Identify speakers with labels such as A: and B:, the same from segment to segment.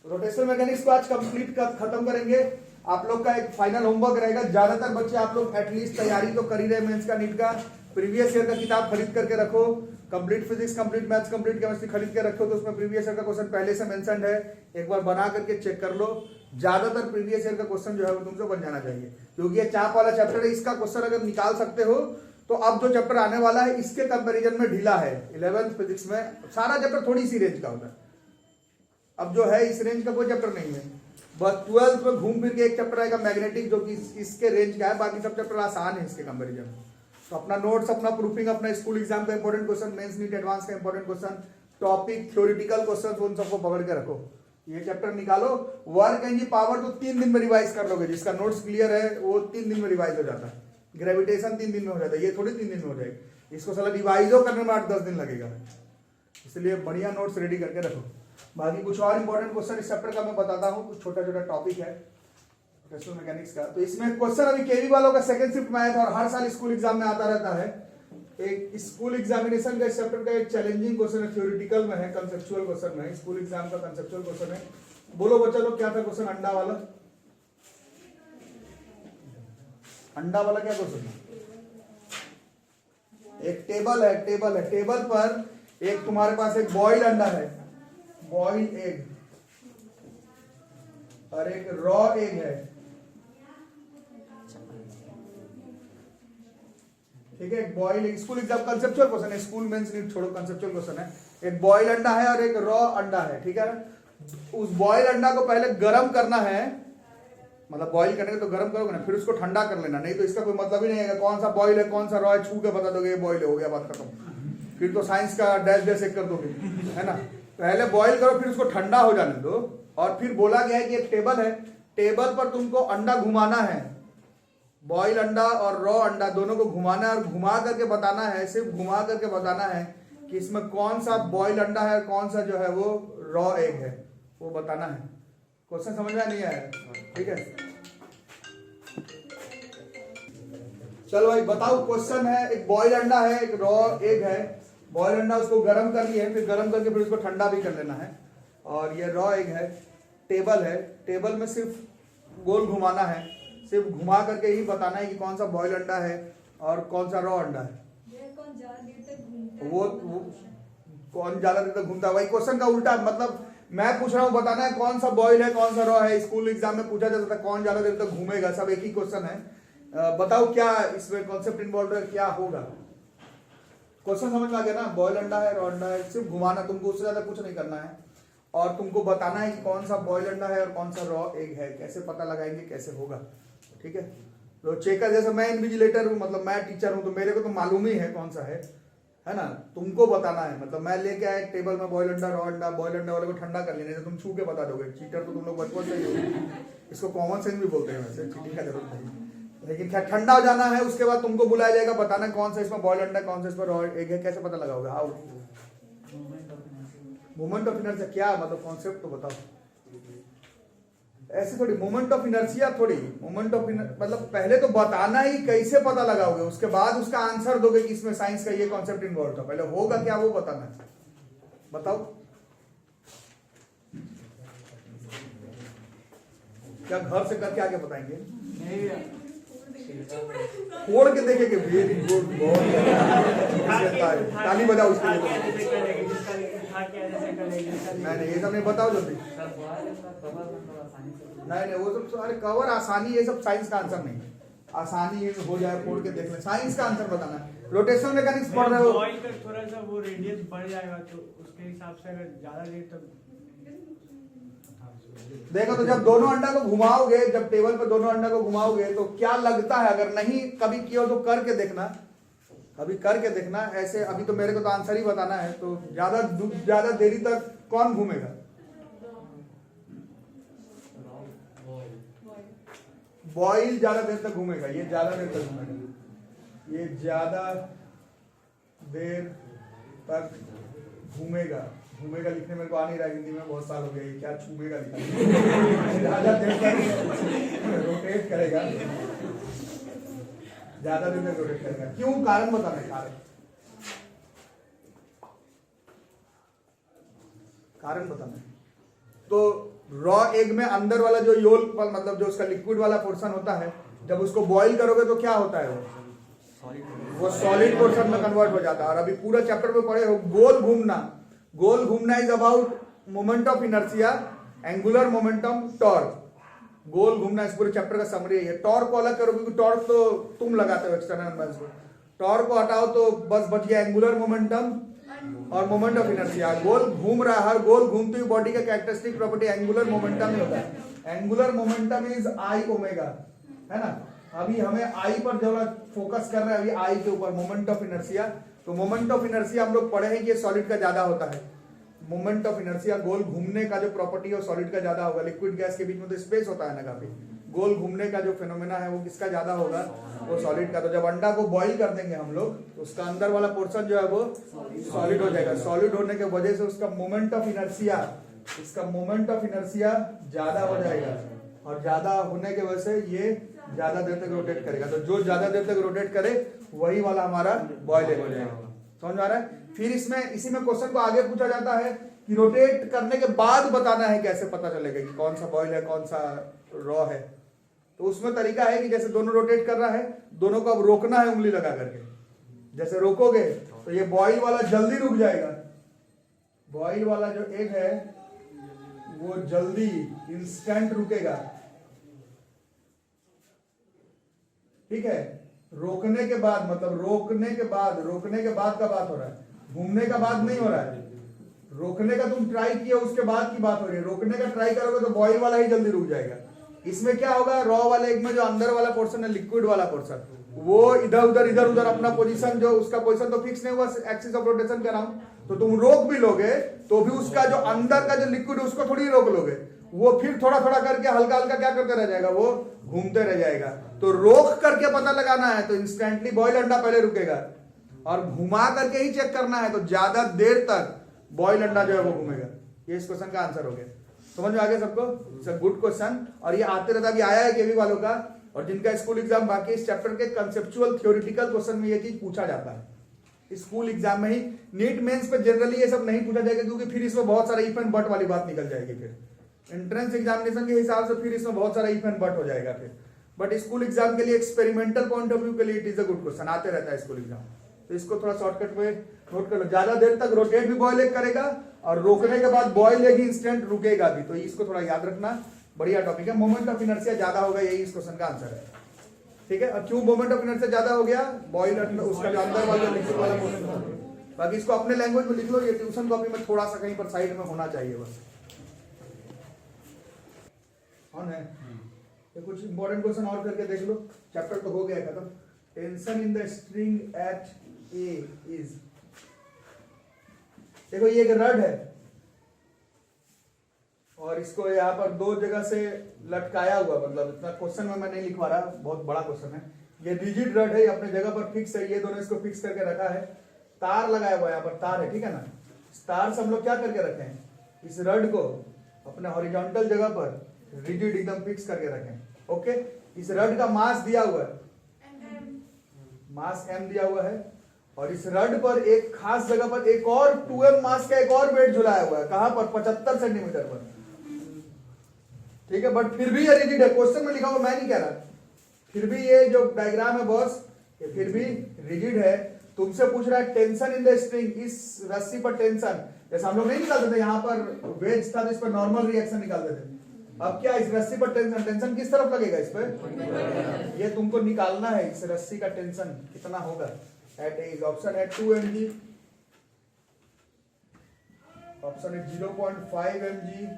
A: Rotational mechanics को आज complete खत्म करेंगे। आप लोग का एक फाइनल होमवर्क रहेगा। ज्यादातर बच्चे आप लोग एटलीस्ट तैयारी तो कर ही रहे मेंस का, नीट का। प्रीवियस ईयर का किताब खरीद करके रखो। Complete physics, complete maths, complete chemistry खरीद के रखो, तो उसमें प्रीवियस ईयर का क्वेश्चन पहले से मेंशन है, एक बार बना करके चेक कर लो। ज्यादातर प्रीवियस ईयर का क्वेश्चन जो है वो तुमसे बन जाना चाहिए, क्योंकि ये चाप वाला चैप्टर है। इसका क्वेश्चन अगर निकाल सकते हो तो अब जो चैप्टर आने वाला है इसके कंपैरिजन में ढीला है। 11th फिजिक्स में सारा चैप्टर थोड़ी सी रेंज का होता है, अब जो है इस रेंज का कोई चैप्टर नहीं है। बस 12th में घूम फिर के एक चैप्टर आएगा मैग्नेटिक, जो कि इसके रेंज का है, बाकी सब चैप्टर आसान है इसके कंपैरिजन में। तो अपना नोट्स, अपना प्रूफिंग, अपना स्कूल एग्जाम का important question, mains NEET advance का important question, topic theoretical question, उन सबको पकड़ के रखो। ये चैप्टर निकालो। वर्क एनर्जी पावर तो 3 दिन में रिवाइज कर लोगे। जिसका नोट्स क्लियर है वो 3 दिन में रिवाइज हो जाता है। ग्रेविटेशन 3 दिन में हो जाता है, ये थोड़ी 3 दिन में हो जाएगी। इसको साला रिवाइजो करने में 8-10 दिन लगेगा, इसलिए बढ़िया नोट्स रेडी करके रखो। बाकी कुछ और इंपॉर्टेंट क्वेश्चन इस चैप्टर का मैं बताता हूँ, कुछ छोटा छोटा टॉपिक है रोटेशनल मैकेनिक्स का। तो इसमें क्वेश्चन अभी केवी वालों का सेकंड शिफ्ट में आया था और हर साल स्कूल एग्जाम में आता रहता है। एक स्कूल एग्जामिनेशन का इस चैप्टर का एक चैलेंजिंग क्वेश्चन है, थ्योरेटिकल में है, कंसेप्चुअल क्वेश्चन में है। स्कूल एग्जाम का कंसेप्चुअल क्वेश्चन है। बोलो बच्चा लोग, क्या था क्वेश्चन? अंडा वाला। अंडा वाला क्या क्वेश्चन है? एक टेबल है, टेबल पर एक तुम्हारे पास एक बॉइल्ड अंडा है, बॉइल्ड एग, और एक रॉ एग है, ठीक है। एक boiled egg, school exam conceptual question है, स्कूल मेंस नीट छोड़ो, कंसेप्चुअल क्वेश्चन है। एक बॉइल्ड अंडा है और एक रॉ अंडा है, ठीक है। उस बॉइल्ड अंडा को पहले गर्म करना है, मतलब बॉइल करने के तो गर्म करोगे ना, फिर उसको ठंडा कर लेना, नहीं तो इसका कोई मतलब ही नहीं है। कौन सा बॉइल है कौन सा रॉ है छू के बता दोगे ये बॉइल हो गया, बात खत्म। फिर तो साइंस का डैश डैश एक कर दोगे, है ना। पहले बॉइल करो, फिर उसको ठंडा हो जाने दो, और फिर बोला गया है कि एक टेबल है, टेबल पर तुमको अंडा घुमाना है, बॉइल अंडा और रॉ अंडा दोनों को घुमाना है, और घुमा करके बताना है, सिर्फ घुमा करके बताना है कि इसमें कौन सा बॉइल अंडा है, कौन सा जो है वो रॉ एग है, वो बताना है। क्वेश्चन समझ में नहीं आया? ठीक है, चलो भाई बताओ। क्वेश्चन है, एक बॉइल अंडा है, एक रॉ एग है। बॉइल अंडा उसको गर्म कर लिए, फिर गर्म करके फिर उसको ठंडा भी कर लेना है, और ये रॉ एग है। टेबल है, टेबल में सिर्फ गोल घुमाना है, सिर्फ घुमा करके ही बताना है कि कौन सा बॉइल अंडा है और कौन सा रॉ अंडा है। वो कौन ज्यादा देर तक घूमता है, वही क्वेश्चन का उल्टा। मतलब मैं पूछ रहा हूँ, बताना है कौन सा बॉइल है कौन सा रॉ है। स्कूल एग्जाम में पूछा जाता था कौन ज्यादा देर तक घूमेगा, सब एक ही क्वेश्चन है। बताओ क्या इसमें कॉन्सेप्ट इन्वॉल्व है, क्या होगा। क्वेश्चन समझ में आ गया ना? बॉइल अंडा है, रॉ अंडा है, सिर्फ घुमाना, तुमको उससे ज्यादा कुछ नहीं करना है, और तुमको बताना है कि कौन सा बॉइल अंडा है और कौन सा रॉ एग है। कैसे पता लगाएंगे, कैसे होगा, ठीक है। तो चेकर, जैसे मैं इन्विजिलेटर हूँ, मतलब मैं टीचर हूँ, तो मेरे को तो मालूम ही है कौन सा है ना। तुमको बताना है, मतलब मैं लेके आया टेबल में बॉइल अंडा, रॉ अंडा, बॉइल अंडा वाले को ठंडा कर लेने, तो तुम छू के बता दोगे। चीटर तो तुम लोग बचपन से ही हो, इसको कॉमन सेंस भी बोलते हैं, वैसे चीटिंग का जरूरत नहीं। लेकिन क्या ठंडा हो जाना है, उसके बाद तुमको बुलाया जाएगा, बताना कौन सा इसमें बॉइल अंडा, कौन सा इसमें रॉ एग है। कैसे पता लगाओगे? हाउ? Moment of inertia. क्या मतलब कॉन्सेप्ट तो बताओ। ऐसे थोड़ी मोमेंट ऑफ इनर्शिया, थोड़ी मोमेंट ऑफ मतलब पहले तो बताना ही, कैसे पता लगाओगे, उसके बाद उसका आंसर दोगे कि इसमें साइंस का ये कॉन्सेप्ट इन्वॉल्व था। पहले होगा क्या वो बताना है, बताओ। क्या घर से करके आगे बताएंगे? फोड़ के देखेंगे। वेरी गुड, ताली बजाओ उसके लिए। नहीं ये सब नहीं, बताओ जल्दी। नहीं वो सब अरे कवर आसानी, ये सब साइंस का आंसर नहीं। आसानी हो जाए, फोड़ के देख ले, साइंस का आंसर बताना है। रोटेशनल मैकेनिक्स पढ़ रहे हो,
B: थोड़ा सा वो रेडियस बढ़ जाएगा, तो उसके हिसाब से अगर ज्यादा देर तक
A: देखो, तो जब दोनों अंडा को घुमाओगे, जब टेबल पर दोनों अंडा को घुमाओगे तो क्या लगता है। अगर नहीं कभी किया तो करके देखना, कभी करके देखना ऐसे। अभी तो मेरे को तो आंसर ही बताना है, तो ज्यादा देरी तक कौन घूमेगा? बॉइल ज्यादा देर तक घूमेगा, ये ज्यादा देर तक घूमेगा, ये ज्यादा देर तक घूमेगा। घूमेगा लिखने मेरे को आ नहीं रहा, हिंदी में बहुत साल हो गए, क्या छूमेगा लिखा। ज्यादा देर तक रोटेट करेगा, ज्यादा देर तक रोटेट करेगा। क्यों? कारण बताना है, कारण बताना है। तो रॉ एग में अंदर वाला जो योल मतलब जो उसका लिक्विड वाला पोर्शन होता है, जब उसको बॉईल करोगे तो क्या होता है वो सॉलिड पोर्शन में कन्वर्ट हो जाता है। और अभी पूरा चैप्टर में पढ़े हो गोल घूमना is about moment of inertia, angular momentum, torque. गोल घूमना इस पूरे चैप्टर का समरी है। टॉर्क को अलग करो क्योंकि टॉर्क तो तुम लगाते हो एक्सटर्नल इम्पल्स को, टॉर्क को हटाओ तो बस बच गया एंगुलर मोमेंटम और मोमेंट ऑफ इनर्शिया। गोल घूम रहा है, हर गोल घूमते हुए बॉडी का कैरेक्टरिस्टिक प्रॉपर्टी एंगुलर मोमेंटम ही होता है। Angular momentum is I omega, है ना। अभी हमें आई पर जो फोकस कर रहे हैं, अभी आई के ऊपर मोमेंट ऑफ इनर्शिया। तो मोमेंट ऑफ इनर्शिया हम लोग पढ़े हैं कि सॉलिड का ज्यादा होता है। मोमेंट ऑफ इनर्शिया गोल घूमने का जो प्रॉपर्टी है सॉलिड का ज्यादा होगा। लिक्विड गैस के बीच में तो स्पेस होता है ना काफी, गोल घूमने का जो फिनोमेना है वो किसका ज्यादा होगा, वो सॉलिड का। तो जब अंडा को बॉईल कर देंगे हम लोग तो उसका अंदर वाला पोर्शन जो है वो सॉलिड हो जाएगा। सॉलिड होने के वजह से उसका मोमेंट ऑफ इनर्शिया, इसका मोमेंट ऑफ इनर्शिया ज्यादा हो जाएगा और ज्यादा होने के वजह से ये ज्यादा देर तक रोटेट करेगा। तो जो ज्यादा देर तक रोटेट करे वही वाला हमारा बॉयल हो जाएगा। समझ आ रहा है। फिर इसमें इसी में क्वेश्चन को आगे पूछा जाता है कि रोटेट करने के बाद बताना है कैसे पता चलेगा कि कौन सा बॉयल है कौन सा रॉ है। तो उसमें तरीका है कि जैसे दोनों रोटेट कर रहा है, दोनों को अब रोकना है उंगली लगा करके। जैसे रोकोगे तो ये बॉयल वाला जल्दी रुक जाएगा, बॉयल वाला जो एग है वो जल्दी इंस्टेंट रुकेगा, ठीक है। रोकने के बाद मतलब रोकने के बाद का बात हो रहा है, घूमने का बाद नहीं हो रहा है। रोकने का तुम ट्राई किया उसके बाद की बात हो रही है। रोकने का ट्राई करोगे तो बॉयल वाला ही जल्दी रुक जाएगा। इसमें क्या होगा, रॉ वाले एग में जो अंदर वाला पोर्शन है, लिक्विड वाला पोर्शन, वो इधर उधर अपना पोजीशन, जो उसका पोजीशन तो फिक्स नहीं हुआ एक्सिस ऑफ रोटेशन के अराउंड, तो तुम रोक भी लोगे तो भी उसका जो अंदर का जो लिक्विड है उसको थोड़ी रोक लोगे, वो फिर थोड़ा थोड़ा करके हल्का हल्का क्या करते रह जाएगा, वो घूमते रह जाएगा। तो रोक करके पता लगाना है तो इंस्टेंटली बॉयल अंडा पहले रुकेगा, और घुमा करके ही चेक करना है तो ज्यादा देर तक बॉयल अंडा जो है वो घूमेगा। ये इस क्वेश्चन का आंसर हो गया। समझ में आ गया सबको? इट्स अ गुड क्वेश्चन और ये आते रहता भी आया है केवी वालों का, और जिनका स्कूल एग्जाम बाकी इस चैप्टर के कंसेप्चुअल थ्योरेटिकल क्वेश्चन में ये चीज पूछा जाता है स्कूल एग्जाम में ही। नीट मेंस पे जनरली ये सब नहीं पूछा जाएगा क्योंकि फिर इसमें बहुत सारा इफ एंड बट वाली बात निकल जाएगी। फिर एंट्रेंस एग्जामिनेशन के हिसाब से फिर इसमें बहुत सारा इफ एंड बट हो जाएगा फिर। बट स्कूल एग्जाम के लिए एक्सपेरिमेंटल पॉइंट ऑफ व्यू के लिए it is a good question, आते रहता है स्कूल एग्जाम। तो इसको थोड़ा शॉर्टकट में नोट कर लो। ज्यादा देर तक रोटेट भी बॉयल एग करेगा और रोकने के बाद बॉयल एग इंस्टेंट रुकेगा भी, तो इसको थोड़ा याद रखना। बढ़िया टॉपिक है। मोमेंट ऑफ इनर्शिया ज्यादा होगा, यही इस क्वेश्चन का आंसर है। ठीक है। और क्यों मोमेंट ऑफ इनर्शिया ज्यादा हो गया, बॉयल उसका जो अंदर वाला लिक्विड वाला पोर्शन था। बाकी इसको अपने लैंग्वेज में लिख लो, ये ट्यूशन कॉपी में थोड़ा सा कहीं पर साइड में होना चाहिए बस। ऑन है। तो कुछ इंपॉर्टेंट क्वेश्चन और करके देख लो, चैप्टर तो हो गया खत्म। Tension in the string at A is, देखो ये एक रड है और इसको यहाँ पर दो जगह से लटकाया हुआ, मतलब इतना क्वेश्चन में मैं नहीं लिखवा रहा, बहुत बड़ा क्वेश्चन है। ये रिजिड रड है, अपने जगह पर फिक्स है, ये दोनों इसको फिक्स करके रखा है। तार लगाया हुआ है, यहाँ पर तार है, ठीक है ना। तार से हम लोग क्या करके रखे हैं, इस रड को अपने हॉरिजॉन्टल जगह पर रिजिड एकदम फिक्स करके रखें। ओके। इस रड का मास दिया हुआ है, मास m दिया हुआ है, और इस रड पर एक खास जगह पर एक और 2m मास का एक और वेट झुलाया हुआ है। कहां पर, 75 सेंटीमीटर पर, ठीक है। बट फिर भी ये रिजिड है, क्वेश्चन में लिखा हुआ, मैं नहीं कह रहा। फिर भी ये जो डायग्राम है बॉस, ये फिर भी रिजिड है। तुमसे पूछ रहा है टेंशन इन द स्ट्रिंग, इस रस्सी पर टेंशन, जैसे हम लोग नहीं निकालते थे, यहाँ पर वेज था तो इस पर नॉर्मल रिएक्शन निकालते थे। अब क्या, इस रस्सी पर टेंशन, टेंशन किस तरफ लगेगा, इस पर। ये तुमको निकालना है, इस रस्सी का टेंशन कितना होगा एट ए। ऑप्शन है 2 mg, ऑप्शन है 0.5 mg,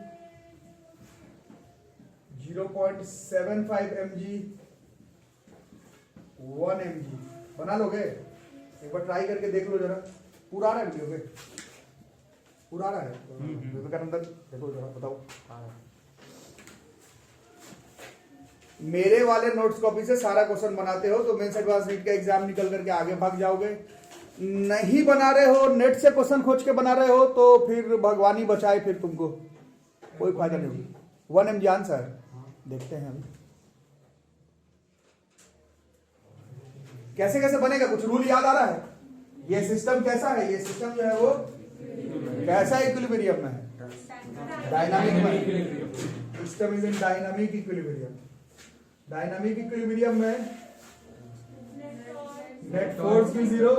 A: 0.75 mg, 1 mg। बना लोगे? एक बार ट्राई करके देख लो जरा। पूरा आ रहा है वीडियो पे, पूरा आ रहा है विवेकानंद, देखो जरा बताओ। मेरे वाले नोट्स कॉपी से सारा क्वेश्चन बनाते हो तो मेंस एडवांस नीट का एग्जाम निकल करके आगे भाग जाओगे। नहीं बना रहे हो, नेट से क्वेश्चन खोज के बना रहे हो तो फिर भगवान ही बचाए, फिर तुमको कोई फायदा नहीं होगी। 1 mg आंसर देखते हैं हम कैसे कैसे बनेगा। कुछ रूल याद आ रहा है? ये सिस्टम कैसा है, ये सिस्टम जो है वो कैसा इक्विलिब्रियम में है, डायनामिक में, system is in dynamic equilibrium. Dynamic equilibrium में नेट फोर्स भी जीरो,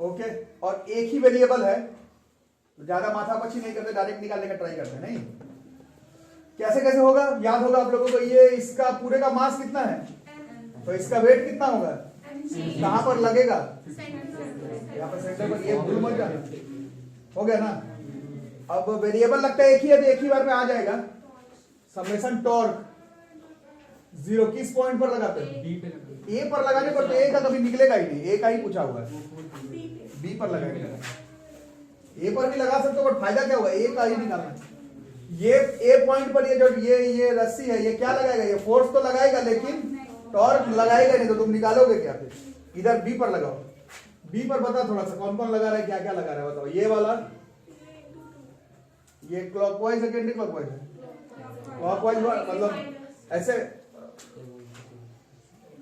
A: ओके। और एक ही वेरिएबल है तो ज्यादा माथापच्ची नहीं करते, डायरेक्ट निकालने का ट्राई करते हैं। नहीं, कैसे कैसे होगा, याद होगा आप लोगों को, ये इसका पूरे का मास कितना है, तो इसका वेट कितना होगा, कहां पर लगेगा, यहाँ पर सेंटर पर, ये भूल मत जाना। हो गया ना। अब वेरिएबल लगता है एक ही है तो एक ही बार में आ जाएगा। समेशन टॉर्क जीरो किस पॉइंट पर लगाते हैं, ए पर लगाने पर, तो ए का कभी निकलेगा ही नहीं, ए का ही पूछा हुआ है, बी पर लगाएंगे। ए पर भी लगा सकते हो बट फायदा क्या होगा, ए का ही निकालना। ये ए पॉइंट पर ये जो ये रस्सी है, ये क्या लगाएगा, ये फोर्स तो लगाएगा लेकिन टॉर्क लगाएगा नहीं, तो तुम निकालोगे क्या फिर। इधर बी पर लगाओ, बी पर बता थोड़ा सा कौन कौन लगा रहा है, क्या क्या लगा रहा है बताओ। ये वाला, ये क्लॉकवाइज है कि एंटी क्लॉकवाइज है, क्लॉकवाइज मतलब ऐसे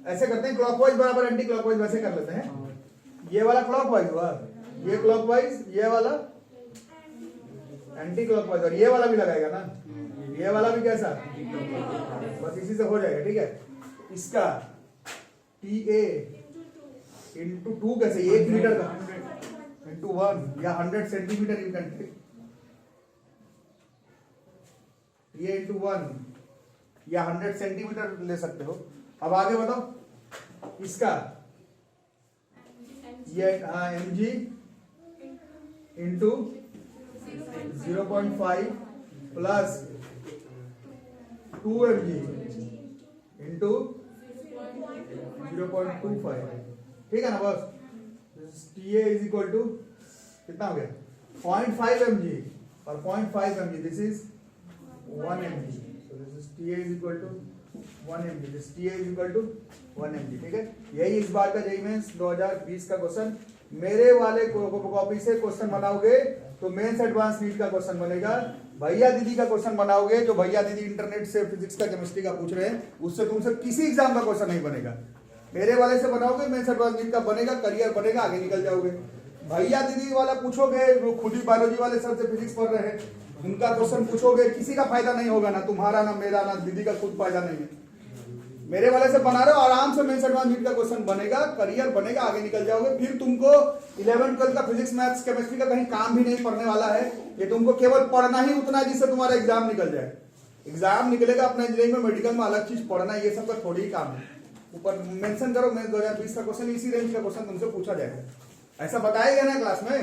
A: ऐसे करते हैं, क्लॉकवाइज बराबर एंटी क्लॉकवाइज वैसे कर लेते हैं। ये वाला क्लॉकवाइज हुआ, ये क्लॉकवाइज, ये वाला एंटी क्लॉकवाइज, और ये वाला भी लगाएगा ना, ये वाला भी कैसा, बस इसी से हो जाएगा। ठीक है, इसका TA इंटू 2 कैसे, 1 मीटर का इंटू 1 या 100 सेंटीमीटर यू कैन टेक, ये इंटू 1 या 100 सेंटीमीटर ले सकते हो। अब आगे बताओ, इसका ये mg into 0.5 plus 2 mg into 0.25, ठीक है ना बस। TA इज इक्वल टू कितना हो गया, 0.5 mg और 0.5 mg, this is 1 mg, so this is TA is equal to 1 mg, this TA is equal to 1 mg। ठीक है, यही इस बार का जेईई मेंस 2020 का क्वेश्चन। मेरे वाले कॉपी से क्वेश्चन बनाओगे तो मेंस एडवांस नीट का क्वेश्चन बनेगा। भैया दीदी का क्वेश्चन बनाओगे, जो भैया दीदी इंटरनेट से फिजिक्स का केमिस्ट्री का पूछ रहे हैं, उससे तुमसे किसी एग्जाम का क्वेश्चन नहीं बनेगा। मेरे वाले से बनाओगे मेंस एडवांस नीट का बनेगा, करियर बनेगा, आगे निकल जाओगे। भैया दीदी वाला पूछोगे, वो खुद ही बायोलॉजी वाले सर से फिजिक्स पढ़ रहे हैं, उनका क्वेश्चन पूछोगे, किसी का फायदा नहीं होगा, ना तुम्हारा ना मेरा ना दीदी का, खुद फायदा नहीं है। मेरे वाले से बना रहे हो, आराम से मेंस एडवांस नीट का क्वेश्चन बनेगा, करियर बनेगा, आगे निकल जाओगे। फिर तुमको 11 12 का फिजिक्स मैथ्स केमिस्ट्री का कहीं काम भी नहीं पड़ने वाला है। ये तुमको केवल पढ़ना ही उतना है जिससे तुम्हारा एग्जाम निकल जाए। एग्जाम निकलेगा अपना इंजीनियरिंग में, मेडिकल में अलग चीज पढ़ना, ये सब का थोड़ी ही काम है। ऊपर मेंशन करो मेंस 2020 का क्वेश्चन, इसी रेंज का क्वेश्चन तुमसे पूछा जाएगा। ऐसा बताएगा ना क्लास में,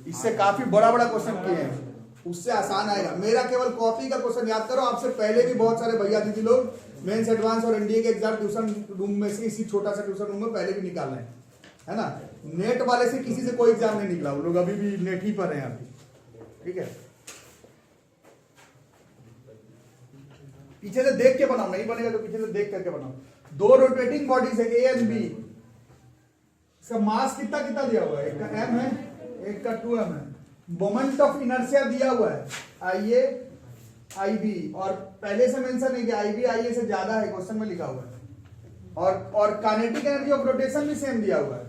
A: इससे काफी बड़ा बड़ा क्वेश्चन किए हैं, उससे आसान आएगा। मेरा केवल कॉपी का क्वेश्चन याद करो। आपसे पहले भी बहुत सारे भैया दीदी लोग मेंस एडवांस और एनडीए के एग्जाम ट्यूशन रूम में से, इसी छोटा सा ट्यूशन रूम में पहले भी निकाल रहे हैं ना। नेट वाले से किसी से कोई एग्जाम नहीं निकला, वो लोग अभी भी नेट ही पर हैं अभी। ठीक है, पीछे से देख के बनाओ, नहीं बनेगा तो पीछे से देख करके बनाओ। दो रोटेटिंग बॉडीज है ए एंड बी, इसका मास कितना कितना दिया हुआ है, एक का m है एक का 2m है। मोमेंट ऑफ इनर्शिया दिया हुआ है IA IB, और पहले से मेंशन है कि IB IA से ज्यादा है, क्वेश्चन में लिखा हुआ है। और काइनेटिक एनर्जी ऑफ रोटेशन भी सेम दिया हुआ है।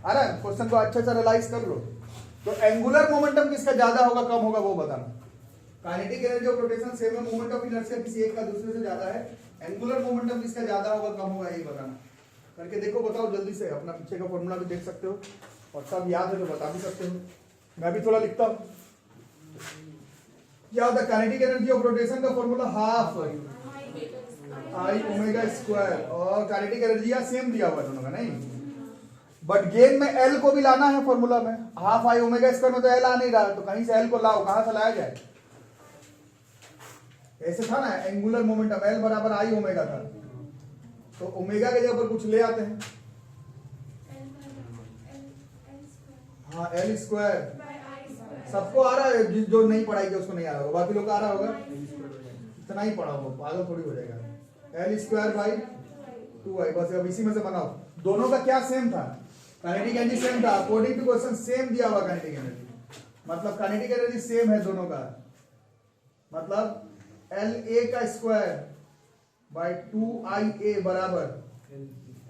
A: आ रहा है, क्वेश्चन को अच्छे से रियलाइज कर लो। तो एंगुलर मोमेंटम किसका ज्यादा होगा कम होगा वो बताना। Kinetic energy of rotation same है, मोमेंट ऑफ इनर्शिया किसी एक का दूसरे से ज्यादा है, एंगुलर मोमेंटम किसका ज्यादा होगा कम होगा ये बताना। करके देखो, बताओ जल्दी से। अपना पीछे का फॉर्मूला भी देख सकते हो और सब याद है तो बता भी सकते हो। मैं भी थोड़ा लिखता हूं। क्या होता है काइनेटिक एनर्जी ऑफ रोटेशन का formula, half I omega square, और काइनेटिक एनर्जी या सेम दिया हुआ दोनों का, नहीं बट गेन में एल को भी लाना है फॉर्मूला में। हाफ आई ओमेगा स्क्वायर में तो एल आ नहीं रहा, तो कहीं से एल को लाओ, कहां से लाया जाए। ऐसे था ना, एंगुलर मोमेंटम एल बराबर आई ओमेगा था, तो ओमेगा के जगह पर कुछ ले आते हैं। हाँ एल स्क्वायर सबको आ रहा है, जो नहीं पढ़ाई किया उसको नहीं आ रहा होगा, बाकी लोग आ रहा होगा। इतना ही पढ़ा हो, पागल थोड़ी हो जाएगा। एल स्क्वायर बाई 2i, बस अब इसी में से बनाओ। दोनों का क्या सेम था, काइनेटिक एनर्जी सेम था, अकॉर्डिंग टू क्वेश्चन सेम दिया हुआ काइनेटिक एनर्जी, मतलब काइनेटिक एनर्जी सेम है दोनों का। मतलब एल ए का स्क्वायर बाय 2IA बराबर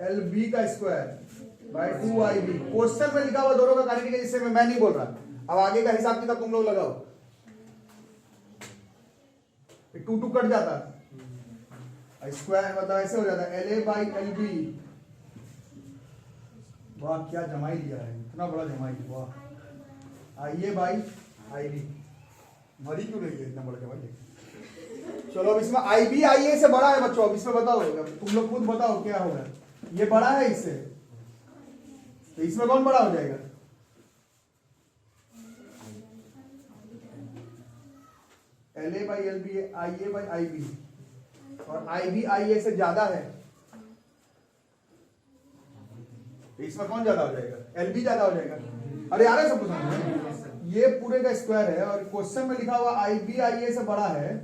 A: एल बी का स्क्वायर बाय 2IB। क्वेश्चन में लिखा हुआ दोनों का काइनेटिक एनर्जी सेम है, मैं नहीं बोल रहा। अब आगे का हिसाब किताब तुम लोग लगाओ। 2 कट जाता, स्क्वायर मतलब ऐसे हो जाता L A by L B. वाह क्या जमाई दिया है, इतना बड़ा जमाई, वाह। IA बाई IB, मरी क्यों नहीं है इतना बड़ा जमाई। चलो अब इसमें IB IA से बड़ा है बच्चों, अब इसमें बताओ, तुम लोग खुद बताओ क्या होगा। ये बड़ा है इससे, तो इसमें कौन बड़ा हो जाएगा? LA by LB, IA by IB, और IB IA से ज्यादा है, तो इसमें कौन ज्यादा हो जाएगा? LB ज्यादा हो जाएगा। अरे यार सब कुछ समझ, ये पूरे का स्क्वायर है और क्वेश्चन में लिखा हुआ IB IA से बड़ा है,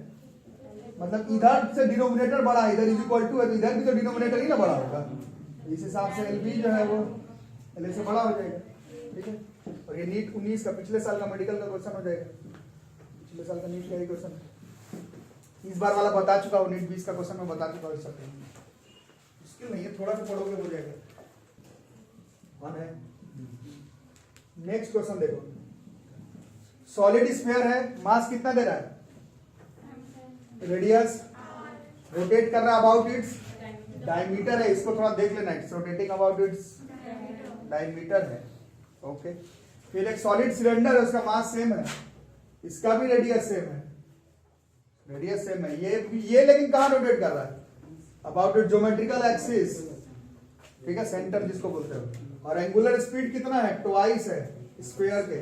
A: मतलब इधर से डिनोमिनेटर बड़ा है, इधर इज इक्वल टू है, तो इधर भी तो डिनोमिनेटर ही ना बड़ा होगा। इस हिसाब से LB जो है वो LA से बड़ा हो जाएगा, ठीक है। और ये नीट 19 का पिछले साल का मेडिकल का क्वेश्चन हो जाएगा, पिछले साल का नीट का ही क्वेश्चन। इस बार वाला बता चुका हूँ, नीट 20 का क्वेश्चन मैं बता चुका हूँ। इस सब मुश्किल नहीं है, थोड़ा सा पढ़ोगे हो जाएगा। वन है। नेक्स्ट क्वेश्चन देखो, सॉलिड स्फीयर है, मास कितना दे रहा है? रेडियस, रोटेट कर रहा है अबाउट इट्स डायमीटर है, इसको थोड़ा देख लेना, it's rotating about its diameter है, ओके। फिर एक सॉलिड सिलेंडर है, उसका मास सेम है, इसका भी रेडियस सेम है, रेडियस सेम है। ये लेकिन कहाँ रोटेट कर रहा है? अबाउट इट ज्योमेट्रिकल एक्सिस, ठीक है, सेंटर जिसको बोलते हो। और एंगुलर स्पीड कितना है? ट्वाइस है स्फीयर के।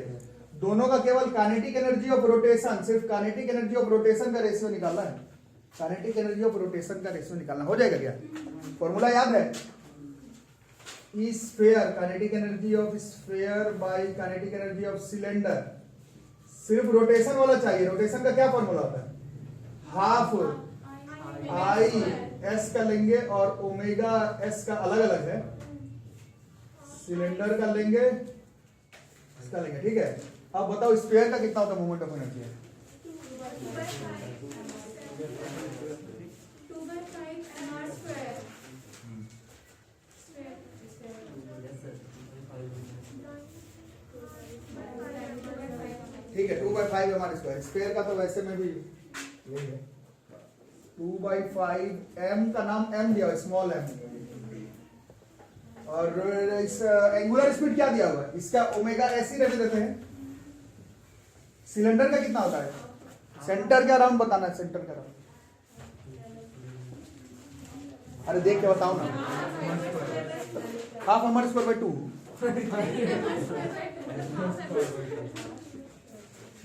A: दोनों का केवल काइनेटिक एनर्जी ऑफ रोटेशन, सिर्फ काइनेटिक एनर्जी ऑफ रोटेशन का रेशियो निकालना है, काइनेटिक एनर्जी ऑफ रोटेशन का रेशियो निकालना। हो जाएगा क्या? फॉर्मूला याद है? E sphere, kinetic energy of sphere by kinetic energy of cylinder. सिर्फ रोटेशन वाला चाहिए, रोटेशन का क्या फॉर्मूला होता है? हाफ आई एस का लेंगे और ओमेगा एस का अलग अलग है, सिलेंडर का लेंगे, इसका लेंगे, ठीक है। अब बताओ स्फीयर का कितना होता है मोमेंट ऑफ एनर्जी?
C: 2/5 mr²।
A: ठीक है, 2/5 mr²। स्फीयर का तो वैसे में भी यही है, 2/5 m का नाम m दिया हुआ, स्मॉल m। और इस एंगुलर स्पीड क्या दिया हुआ है? इसका ओमेगा एस ही रहने देते हैं। सिलेंडर का कितना होता है? सेंटर का राउंड बताना है, सेंटर का राउंड। अरे देख के बताओ ना, हाफ mr² 2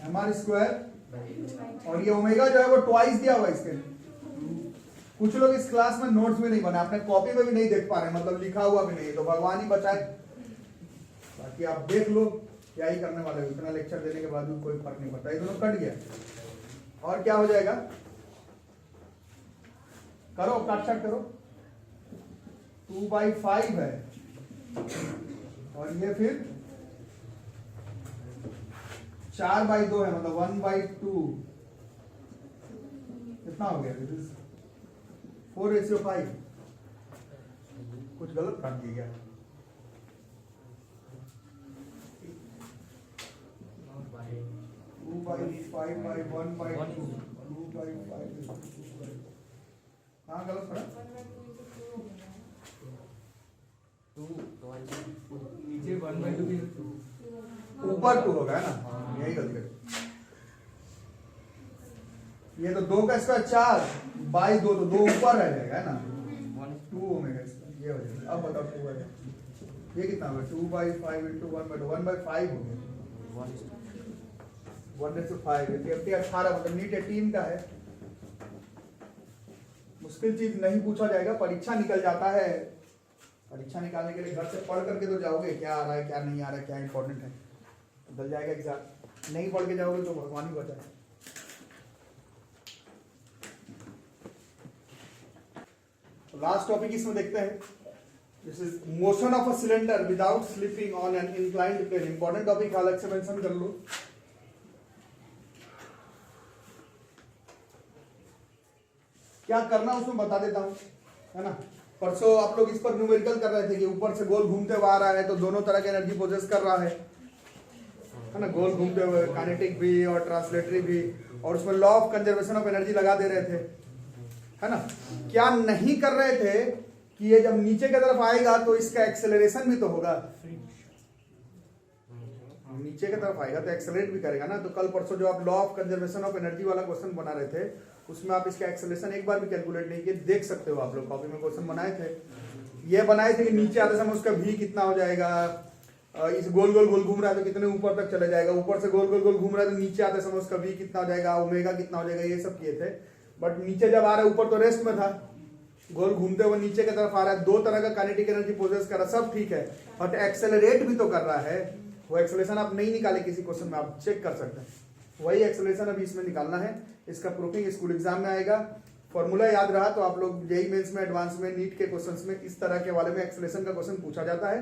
A: mr², और ये ओमेगा जो है वो ट्वाइस दिया हुआ है इसके। कुछ लोग इस क्लास में नोट्स में नहीं बना, अपने कॉपी में भी नहीं देख पा रहे, मतलब लिखा हुआ भी नहीं, तो भगवान ही बचाए। बाकी आप देख लो, क्या ही करने वाले हो, इतना लेक्चर देने के बाद भी कोई फर्क नहीं पड़ता। ये दोनों कट गया, और क्या हो जाएगा? करो, काट करो। 2/5 है, और ये फिर 4/2 है, मतलब 1/2। कितना हो गया? 4:5। कुछ गलत काट दिया गया। 2/5/1/2, 2/5। हाँ गलत पड़ा,
B: नीचे 1/2
A: ऊपर 2 होगा ना, यही गलती कर। ये तो 2 का स्क्वायर 4/2, तो 2 ऊपर रह जाएगा ना, 2 ओमेगा स्क्वायर, ये हो जाएगा। अब बताओ 2 है, ये कितना होगा? 2/5 × 1/2, 1/5 हो गया, 1/5। 18, मतलब नीट 18 का है। मुश्किल चीज नहीं पूछा जाएगा, परीक्षा निकल जाता है। परीक्षा निकालने के लिए घर से पढ़ करके तो जाओगे, क्या आ रहा है क्या नहीं आ रहा है, क्या इंपॉर्टेंट है, निकल जाएगा एग्जाम। नहीं पढ़ के जाओगे तो भगवान ही बचाए। लास्ट टॉपिक इसमें देखते हैं, this is motion of a cylinder without slipping on an inclined plane. Important topic अलग से मेंशन कर लो। क्या करना उसमें बता देता हूँ, है ना। परसों आप लोग इस पर न्यूमेरिकल कर रहे थे कि ऊपर से गोल घूमते हुए आ रहा है तो दोनों तरह की एनर्जी पोजेस कर रहा है ना, गोल घूमते हुए, काइनेटिक भी और ट्रांसलेटरी भी, और उसमें law of conservation of energy लगा दे रहे थे, है ना। क्या नहीं कर रहे थे कि ये जब नीचे की तरफ आएगा तो इसका एक्सेलरेशन भी तो होगा, नीचे की तरफ आएगा तो एक्सेलरेट भी करेगा ना। तो कल परसों जो आप law of conservation of energy वाला क्वेश्चन बना रहे थे उसमें आप इसका एक्सेलरेशन एक बार भी कैलकुलेट नहीं किए, देख सकते हो आप लोग कॉपी में क्वेश्चन बनाए थे। ये बनाए थे कि नीचे आते समय उसका भी कितना हो जाएगा, इस गोल गोल गोल घूम रहा है तो कितने ऊपर तक चले जाएगा, ऊपर से गोल गोल गोल घूम रहा है तो नीचे आते समय उसका भी कितना हो जाएगा, ओमेगा कितना हो जाएगा, ये सब किए थे। बट नीचे जब आ रहा है, ऊपर तो रेस्ट में था, गोल घूमते हुए नीचे की तरफ आ रहा है, दो तरह का काइनेटिक एनर्जी पोजेस कर रहा है, सब ठीक है, बट एक्सेलरेट भी तो कर रहा है। वो एक्सेलरेशन आप नहीं निकाले किसी क्वेश्चन में, आप चेक कर सकते हैं, वही एक्सेलरेशन अभी इसमें निकालना है। इसका प्रूफिंग स्कूल एग्जाम में आएगा। फॉर्मूला याद रहा तो आप लोग जेईई मेंस में, एडवांस में, नीट के क्वेश्चंस में इस तरह के वाले में एक्सेलरेशन का क्वेश्चन पूछा जाता है।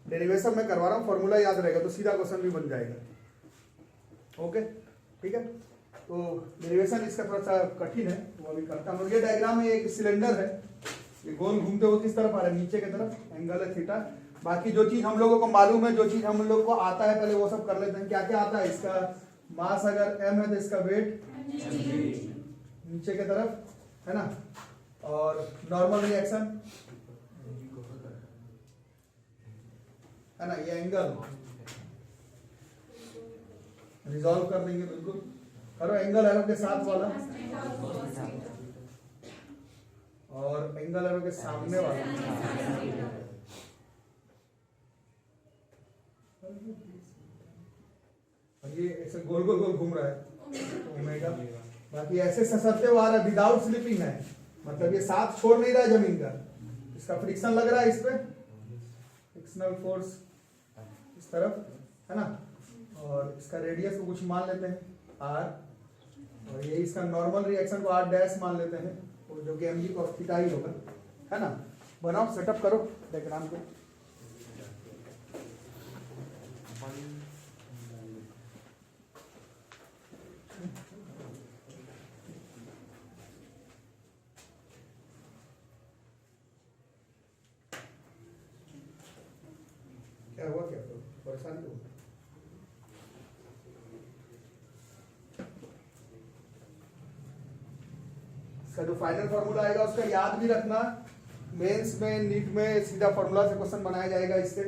A: डेरिवेशन में करवा रहा हूँ, फॉर्मूला याद रहेगा तो सीधा क्वेश्चन भी बन जाएगा। ओके, ठीक है। तो डेरिवेशन इसका थोड़ा सा कठिन है, वो अभी करता हूँ। ये डायग्राम में एक सिलेंडर है, ये गोल घूमते हुए किस तरफ आ रहा है, नीचे की तरफ, एंगल है थीटा। बाकी जो चीज हम लोगों को मालूम है, जो चीज हम लोग को आता है, पहले वो सब कर लेते हैं। क्या क्या आता है, इसका मास अगर m है तो इसका वेट नीचे की तरफ, है ना। और नॉर्मल रिएक्शन, है ना, ये एंगल रिजॉल्व कर देंगे, बिल्कुल करो। एंगल एरो के साथ वाला और एंगल एरो के सामने वाला, ये ऐसे गोल गोल गोल घूम रहा है ओमेगा। बाकी ऐसे ससरते हुए आ रहा है, विदाउट स्लिपिंग है, मतलब ये साथ छोड़ नहीं रहा है जमीन का। इसका फ्रिक्शन लग रहा है इस पे, फ्रिक्शनल फोर्स इस तरफ, है ना। और इसका रेडियस को कुछ मान लेते हैं r, और ये इसका नॉर्मल रिएक्शन को r डैश मान लेते हैं, और जो कि mg cos थीटा ही होगा, है ना। बनाओ, सेटअप करो डायग्राम को। क्या हुआ, क्या परेशानी हो? इसका जो फाइनल फॉर्मूला आएगा उसका याद भी रखना। मेंस में, नीट में सीधा फॉर्मूला से क्वेश्चन बनाया जाएगा इससे।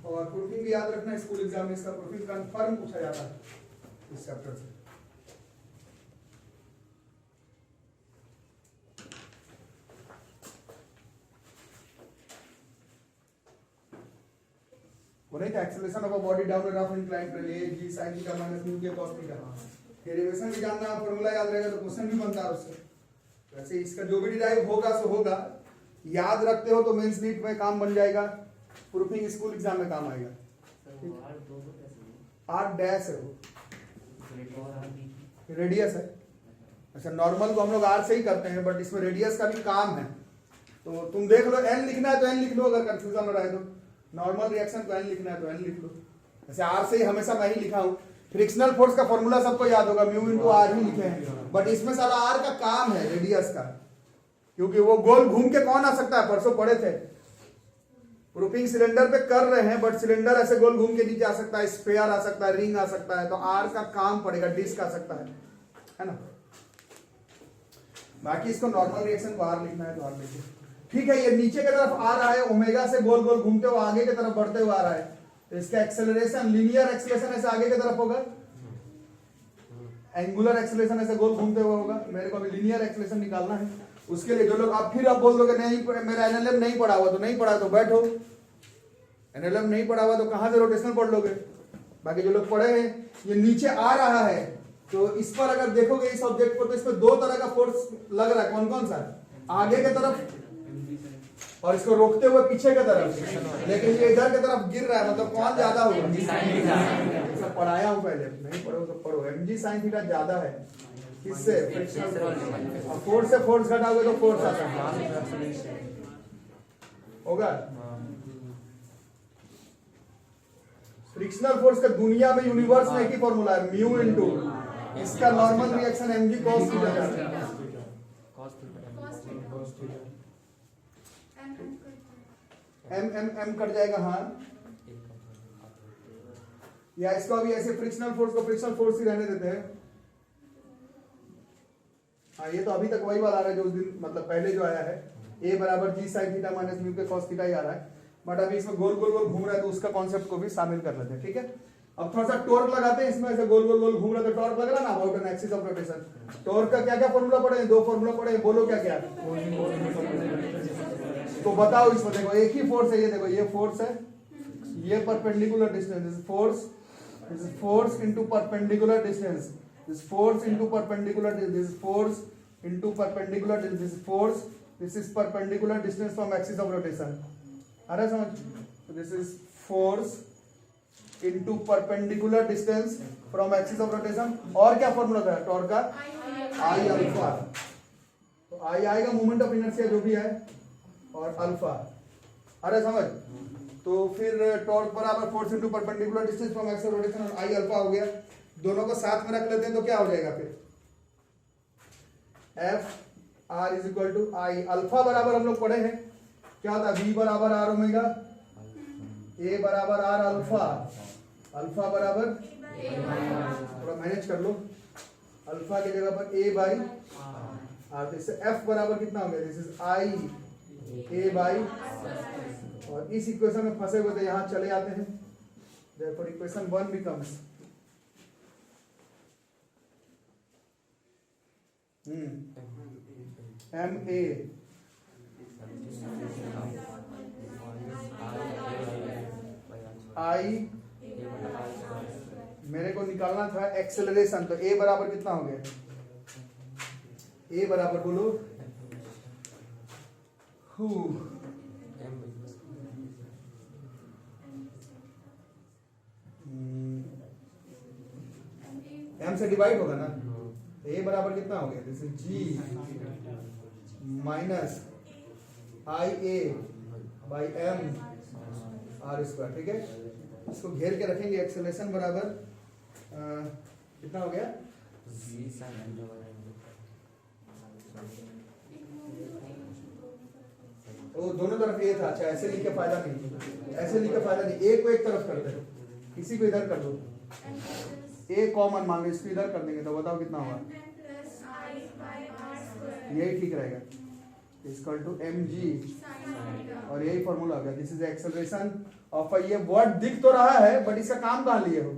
A: और प्रूफिंग भी याद रखना, स्कूल एग्जाम में इसका प्रूफिंग कंफर्म पूछा जाता है इस चैप्टर से। वो नहीं था, acceleration of a body down a rough inclined plane, A G sin theta minus mu K cos theta. Derivation भी जानना, फॉर्मूला याद रहेगा तो क्वेश्चन भी बनता है उससे। वैसे इसका जो भी डिराइव होगा सो होगा, याद रखते हो तो मेंस नीट में काम बन जाएगा, प्रूफिंग स्कूल एग्जाम में काम आएगा। r डैश है, वो रेडियस है। अच्छा, नॉर्मल को हम लोग r से ही करते हैं, बट इसमें रेडियस का भी काम है। तो तुम देख लो, n लिखना है तो n लिख लो, अगर कंफ्यूजन हो रहा है तो। नॉर्मल रिएक्शन को n लिखना है तो n लिख लो। जैसे r से ही हमेशा मैं ही लिखा हूं। फ्रिक्शनल फोर्स का फॉर्मूला सबको याद होगा, म्यू इनटू r ही लिखे हैं, बट इसमें सारा r का काम है रेडियस का, क्योंकि वो गोल घूम के कौन आ सकता है, परसों पढ़े थे। प्रूफिंग सिलेंडर पे कर रहे हैं, बट सिलेंडर ऐसे गोल घूम के नीचे आ सकता है, स्फेयर आ सकता है, रिंग आ सकता है, तो r का काम पड़ेगा, डिस्क आ सकता है ना। बाकी इसको नॉर्मल रिएक्शन को r लिखना है तो r लिखिए। ठीक है, ये नीचे की तरफ आ रहा है, ओमेगा से गोल गोल घूमते हुए आगे की तरफ बढ़ते हुए आ रहा है, तो इसका एक्सेलरेशन, लीनियर एक्सेलरेशन ऐसे आगे की तरफ होगा, एंगुलर एक्सेलरेशन ऐसे गोल घूमते हुए होगा। मेरे को अभी लीनियर एक्सेलरेशन निकालना है। उसके लिए जो लोग आप बोल दोगे नहीं मेरा एनएलएम नहीं पढ़ा हुआ, तो नहीं पढ़ा तो बैठो, एनएलएम नहीं पढ़ा हुआ तो कहां से रोटेशनल पढ़ लोगे। बाकी जो लोग पढ़े हैं, ये नीचे आ रहा है तो इस पर अगर देखोगे इस ऑब्जेक्ट पर, तो इसमें दो तरह का फोर्स लग रहा है। कौन कौन सा? आगे की तरफ और इसको रोकते हुए पीछे की तरफ, लेकिन ये इधर की तरफ गिर रहा है, मतलब कौन ज्यादा होगा? सब पढ़ाया हूं पहले, नहीं पढ़ो तो पढ़ो। mg sin थीटा ज्यादा है, किससे? फ्रिक्शनल। और फोर्स से फोर्स घटाओगे तो फोर्स आता है, होगा। फ्रिक्शनल फोर्स का दुनिया में, यूनिवर्स में एक ही फॉर्मूला है, म्यू इनटू इसका normal reaction mg cos theta. M M M cut जाएगा, हाँ, या इसको अभी ऐसे फ्रिक्शनल फोर्स को फ्रिक्शनल फोर्स ही रहने देते हैं। हाँ, ये तो अभी तक वही वाला आ रहा है जो उस दिन मतलब पहले जो आया है, ए बराबर g sine theta minus mu के कॉस थीटा ही आ रहा है, बट अभी इसमें गोल गोल गोल घूम रहा है तो उसका कॉन्सेप्ट को भी शामिल कर लेते हैं, ठीक है। अब थोड़ा सा टॉर्क लगाते हैं, इसमें ऐसे गोल गोल गोल घूम रहा है तो टॉर्क लग रहा है ना, about an axis of rotation. Torque का क्या क्या फॉर्मूला पढ़े हैं? 2 फॉर्मूला पढ़े हैं, बोलो क्या क्या। तो बताओ इसमें, देखो एक ही फोर्स है, ये देखो ये फोर्स है, ये perpendicular distance, this force into perpendicular distance, this force into perpendicular, this force into perpendicular, this force, this is perpendicular distance from axis of rotation. आ रहा है समझ? तो this is force into perpendicular distance from axis of rotation. और क्या formula था torque का? I alpha. तो आई आएगा मोमेंट ऑफ इनर्शिया जो भी है, और अल्फा। अरे समझ? तो फिर टॉर्क बराबर force into perpendicular distance from axis of rotation, और आई अल्फा हो गया। दोनों को साथ में रख लेते हैं तो क्या हो जाएगा फिर? F R is equal to I. Alpha बराबर हम लोग पढ़े हैं क्या होता है? बी बराबर आर ओमेगा, ए बराबर आर अल्फा, अल्फा बराबर, थोड़ा मैनेज कर लो, अल्फा की जगह पर ए बाई आर। तो इससे एफ बराबर कितना हो गया? This is I A by, और इस इक्वेशन में फंसे हुए तो यहां चले आते हैं, therefore equation 1 becomes m a I, मेरे को निकालना था एक्सेलरेशन, तो ए बराबर कितना हो गया? ए बराबर बोलो, एम से डिवाइड होगा ना। ए बराबर कितना हो गया? This is G minus I A by M R square, ठीक है। इसको घेर के रखेंगे, एक्सेलरेशन बराबर कितना हो गया? वो दोनों तरफ ए था। अच्छा, ऐसे लिख के फायदा नहीं, ऐसे लिख के फायदा नहीं, ए को एक तरफ कर दो, इसी को इधर कर दो, ए कॉमन मान लो, इसको इधर कर देंगे तो बताओ कितना होगा? यही ठीक रहेगा, इक्वल टू एम जी, और यही फॉर्मूला हो गया। दिस इज एक्सेलरेशन ऑफ, ये वर्ड दिख तो रहा है बट इसका काम कहाँ लिए हो?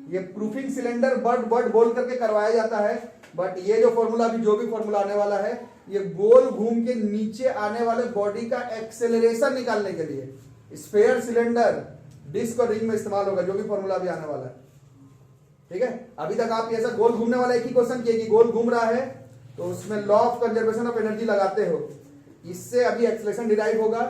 A: ये प्रूफिंग सिलेंडर बर्ड बोल करके करवाया जाता है, बट ये जो फॉर्मूला अभी जो भी फॉर्मूला आने वाला है, ये गोल घूम के नीचे आने वाले बॉडी का एक्सेलरेशन निकालने के लिए स्फीयर, सिलेंडर, डिस्क और रिंग में इस्तेमाल होगा, जो भी फॉर्मूला अभी आने वाला है, ठीक है। अभी तक आप ऐसा गोल घूमने वाला एक ही क्वेश्चन किए कि गोल घूम रहा है तो उसमें law of conservation of energy लगाते हो, इससे अभी एक्सेलरेशन डिराइव होगा,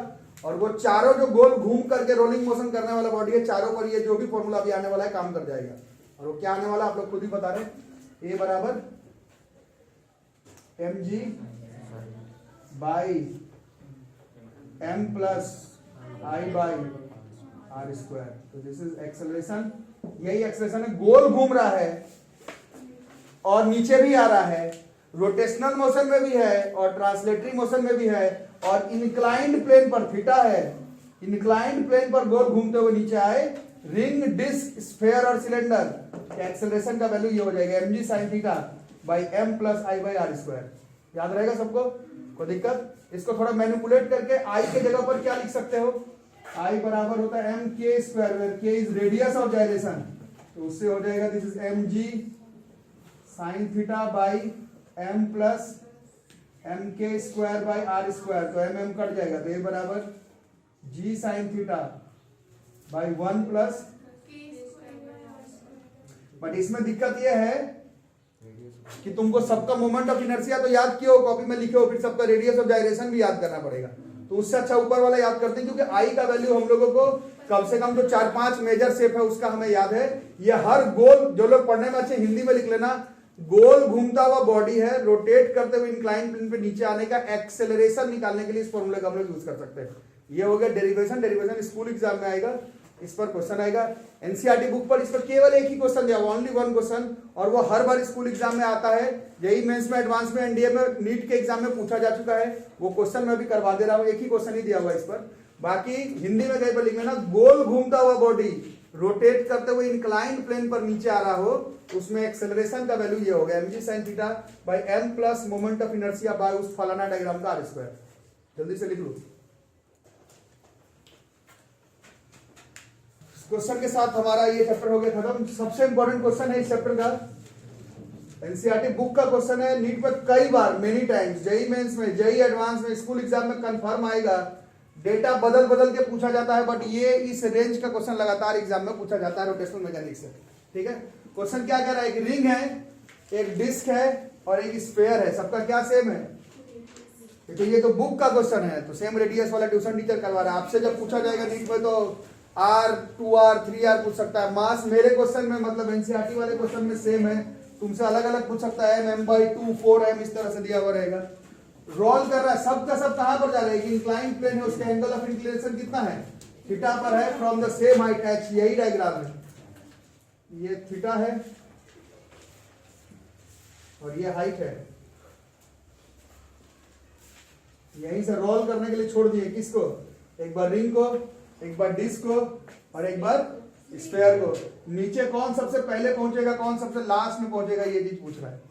A: और वो चारों जो गोल घूम करके रोलिंग मोशन करने वाला बॉडी है, चारों पर ये जो भी फॉर्मूला अभी आने वाला है काम कर जाएगा। और वो क्या आने वाला आप लोग खुद ही बता रहे हैं, ए बराबर M G by M plus I by are square. तो दिस इज एक्सेलरेशन, यही एक्सेलरेशन है, गोल घूम रहा है और नीचे भी आ रहा है, रोटेशनल मोशन में भी है और ट्रांसलेटरी मोशन में भी है, और इंक्लाइंड प्लेन पर थीटा है, इंक्लाइंड प्लेन पर गोल घूमते हुए नीचे आए, रिंग, डिस्क, स्फीयर और सिलेंडर। एक्सेलरेशन का वैल्यू ये हो जाएगा M ji sine theta by M plus I by are square. याद रहेगा सबको? कोई दिक्कत? इसको थोड़ा मैनिपुलेट करके आई के जगह पर क्या लिख सकते हो? आई बराबर होता है m k square, where k is radius of gyration, तो उससे हो जाएगा this is m ji sine theta by M plus m k square by are square, तो एम एम कट जाएगा, तो ये बराबर g sine theta by 1 plus. But इसमें दिक्कत यह है कि तुमको सबका मोमेंट ऑफ इनर्शिया तो याद किया हो, कॉपी में लिखे हो, फिर सबका रेडियस ऑफ जाइरेशन भी याद करना पड़ेगा। तो उससे अच्छा ऊपर वाला याद करते हैं, क्योंकि आई का वैल्यू हम लोगों को कम से कम जो 4-5 मेजर शेप है उसका हमें याद है। ये हर गोल, जो लोग पढ़ने में अच्छे हिंदी में लिख लेना, गोल घूमता हुआ बॉडी है, रोटेट करते हुए इंक्लाइन प्लेन पे नीचे आने का एक्सेलरेशन निकालने के लिए इस फॉर्मूले का हम लोग यूज कर सकते हैं। ये हो गया डेरिवेशन। डेरिवेशन स्कूल एग्जाम में आएगा, इस पर क्वेश्चन आएगा। एनसीईआरटी बुक पर इस पर केवल एक ही क्वेश्चन दिया, ओनली 1 क्वेश्चन, और वो हर बार स्कूल एग्जाम में आता है। यही मेंस में, एडवांस में, एनडीए में, नीट के एग्जाम में पूछा जा चुका है। वो क्वेश्चन मैं भी करवा दे रहा हूँ, एक ही क्वेश्चन ही दिया हुआ इस पर। बाकी हिंदी में कहीं पर लिखना ना, गोल घूमता हुआ बॉडी रोटेट करते हुए इंक्लाइंड प्लेन पर नीचे आ रहा हो, उसमें एक्सेलरेशन का वैल्यू ये हो गया mg sin theta by m plus moment of inertia by उस फलाना डायग्राम का r स्क्वायर। जल्दी से लिख लो। क्वेश्चन के साथ हमारा ये चैप्टर हो गया खत्म। सबसे इंपॉर्टेंट क्वेश्चन है इस चैप्टर का, एनसीईआरटी बुक का क्वेश्चन है, नीट पर कई बार मेनी टाइम्स जेई मेंस में, जेई एडवांस में, स्कूल एग्जाम में कंफर्म आएगा। डेटा बदल बदल के पूछा जाता है, बट ये इस रेंज का क्वेश्चन लगातार एग्जाम में पूछा जाता है रोटेशनल मैकेनिक्स से। ठीक है, क्वेश्चन क्या कह रहा है, एक रिंग है, एक डिस्क है और एक स्फीयर है, सबका क्या सेम है। तो ये तो बुक का क्वेश्चन है, तो सेम रेडियस वाला ट्यूशन टीचर करवा रहा है। आपसे जब पूछा जाएगा नीट में तो R 2R 3R पूछ सकता है। मास मेरे क्वेश्चन में मतलब एनसीईआरटी वाले क्वेश्चन में सेम है, तुमसे अलग अलग पूछ सकता है, m/2 4m इस तरह से दिया हुआ रहेगा। रोल कर रहा है, सब का सब कहां पर जा रहा है, इंक्लाइंड प्लेन है, उसका एंगल ऑफ इंक्लिनेशन कितना है, थीटा पर है, from the same height h, यही डायग्राम है, ये थीटा है और ये हाइट है। यहीं से रोल करने के लिए छोड़ दिए किसको, एक बार रिंग को, एक बार डिस्क को और एक बार स्फीयर को। नीचे कौन सबसे पहले पहुंचेगा, कौन सबसे लास्ट में पहुंचेगा, ये चीज पूछ रहा है।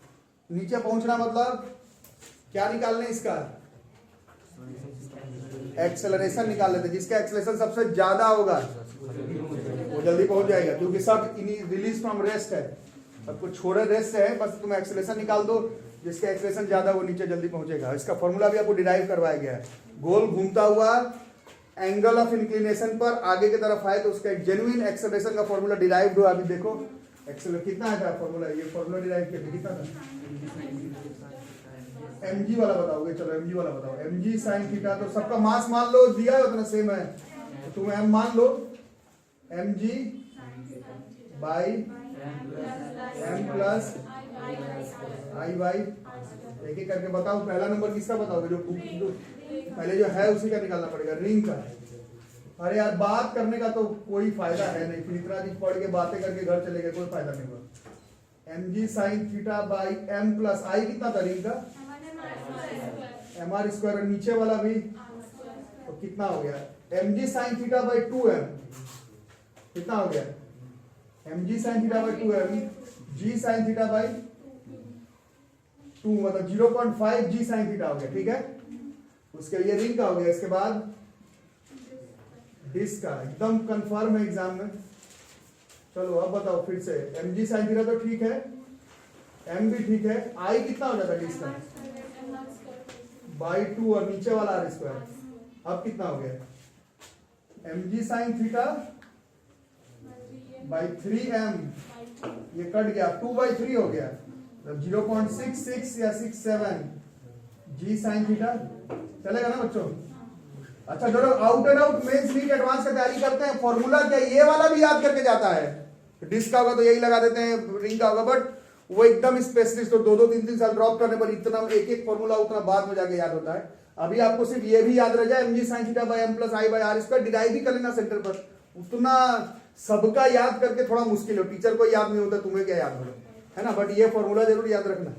A: नीचे पहुंचना मतलब क्या निकालने, इसका एक्सेलरेशन निकाल लेते, जिसका एक्सेलरेशन सबसे ज्यादा होगा वो जल्दी पहुंच जाएगा, क्योंकि सब रिलीज फ्रॉम रेस्ट है, सब कुछ छोड़े रेस्ट से है, बस तुम एक्सेलरेशन निकाल दो, जिसका एक्सेलरेशन ज्यादा वो नीचे जल्दी पहुंचेगा। इसका फॉर्मूला भी आपको डिराइव करवाया गया है। गोल घूमता हुआ एंगल ऑफ इंक्लिनेशन पर आगे की तरफ आए तो उसका एक जेन्युइन एक्सेलरेशन का फॉर्मूला डिराइव्ड हुआ। अभी देखो एक्सेलरेशन कितना है फॉर्मूला, ये फॉर्मूला डिराइव किया कितना था, mg वाला बताओगे, चलो mg वाला बताओ, mg sin थीटा, तो सबका मास मान लो दिया है उतना सेम है, तो तुम m मान लो, mg by m plus i by, एक एक करके बताओ। पहला नंबर किसका बताओगे, जो पहले जो है उसी का निकालना पड़ेगा, रिंग का। अरे यार बात करने का तो कोई फायदा है नहीं, फिर इतना दिन पढ़ के बातें करके घर चले गए, कोई फायदा नहीं हुआ। mg sin theta by m plus i कितना था रिंग का, mr स्क्वायर, नीचे वाला भी तो कितना हो गया, mg sin theta by 2m कितना हो गया, mg sin theta by 2m, g sin theta by 2 मतलब 0.5 g sin थीटा हो गया। ठीक है, उसके ये रिंग का हो गया। इसके बाद डिस्क का एकदम कंफर्म है एग्जाम में। चलो अब बताओ फिर से, mg sin थीटा तो ठीक है, m भी ठीक है, i कितना हो जाता है डिस्क का बाई 2 और नीचे वाला r स्क्वायर, अब कितना हो गया, mg sin theta by 3m, ये कट गया 2/3 हो गया, 0.66 या 67 g sin थीटा, चलेगा ना बच्चों। अच्छा चलो out and out mains NEET advance का तैयारी करते हैं, फॉर्मूला क्या ये वाला भी याद करके जाता है, डिस्क का होगा तो यही लगा देते हैं, रिंग का होगा, बट वो एकदम स्पेशलिस्ट, तो 2-2 3-3 साल ड्रॉप करने पर इतना एक एक फॉर्मूला उतना बाद में जाके याद होता है। अभी आपको सिर्फ ये भी याद रह जाए, mg sin theta by m plus i by r square, derive भी कर लेना सेंटर पर, उतना सबका याद करके थोड़ा मुश्किल हो, टीचर को याद नहीं होता, तुम्हें क्या याद होगा, है ना, बट ये फॉर्मूला जरूर याद रखना।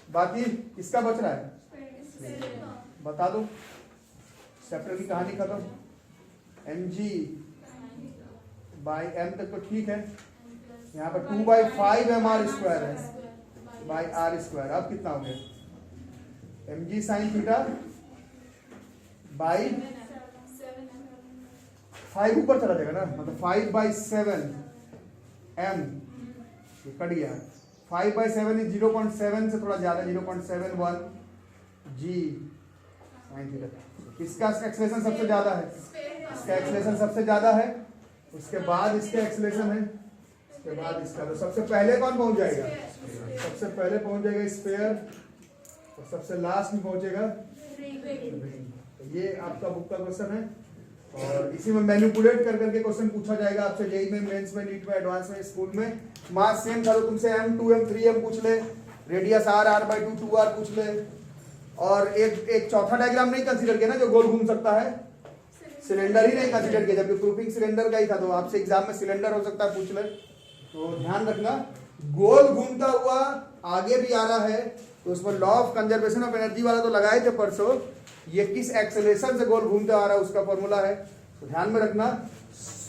A: बाकी किसका बच रहा है बता दो, चैप्टर की कहानी खत्म, mg बाई m तक तो ठीक है, यहाँ पर 2/5 mr स्क्वायर है बाई r स्क्वायर, अब कितना हो गया, mg sin थीटा बाई 5 ऊपर चला जाएगा ना, मतलब 5/7 m, ये कट गया, 5/7 इज 0.7 से थोड़ा ज्यादा, 0.71 g sin थीटा। किसका एक्सेलरेशन सबसे ज्यादा है, इसका एक्सेलरेशन सबसे ज्यादा है, उसके बाद इसका एक्सेलरेशन है, उसके बाद इसका, तो सबसे पहले कौन पहुंच जाएगा, सबसे पहले पहुंच जाएगा स्फीयर और सबसे लास्ट में पहुंचेगा रिंग। तो ये आपका बुक का क्वेश्चन है और इसी में मैनिपुलेट कर करके क्वेश्चन पूछा जाएगा आपसे, जेईई में, मेंस में, नीट में, एडवांस में, स्कूल में। मास सेम था तो तुमसे m 2m 3m पूछ ले, रेडियस r/2 2r पूछ ले, और एक चौथा डायग्राम नहीं कंसीडर किया ना जो गोल घूम सकता है, सिलेंडर ही नहीं कंसीडर किया, जबकि प्रूफिंग सिलेंडर का ही था, तो आपसे एग्जाम में सिलेंडर हो सकता है पूछ ले, तो ध्यान रखना। गोल घूमता हुआ आगे भी आ रहा है तो उस पर law of conservation of energy वाला तो लगाए थे परसों, ये किस एक्सेलरेशन से गोल घूमते आ रहा है उसका फॉर्मूला है, तो ध्यान में रखना।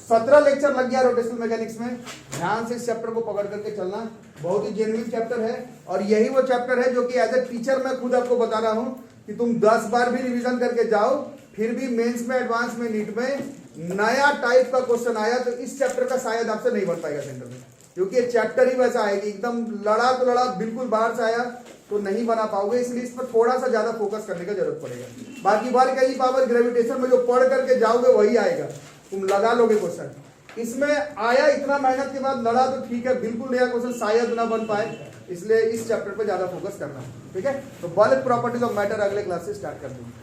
A: 17 लेक्चर लग गया रोटेशनल मैकेनिक्स में, ध्यान से इस चैप्टर को पकड़ करके चलना, बहुत ही जेन्युइन चैप्टर है। और यही वो चैप्टर है जो कि एज ए टीचर मैं खुद आपको बता रहा हूं कि तुम 10 बार भी रिवीजन करके जाओ, फिर भी मेंस में, एडवांस में, नीट में नया टाइप का क्वेश्चन आया तो इस चैप्टर का शायद आपसे नहीं बन पाएगा सेंटर में, क्योंकि ये चैप्टर ही वैसा है कि एकदम लड़ा तो लड़ा, बिल्कुल बाहर से आया तो नहीं बना पाओगे, इसलिए इस पर थोड़ा सा ज्यादा फोकस करने का जरूरत पड़ेगा। बाकी वर्क एनी पावर ग्रेविटेशन में जो पढ़ करके जाओगे वही आएगा, तुम लगा लोगे क्वेश्चन। इसमें आया इतना मेहनत के बाद लड़ा तो ठीक है, बिल्कुल नया क्वेश्चन शायद ना बन पाए, इसलिए इस चैप्टर पे ज्यादा फोकस करना, ठीक है। तो बल्क प्रॉपर्टीज ऑफ मैटर अगले क्लास से स्टार्ट कर दूंगी।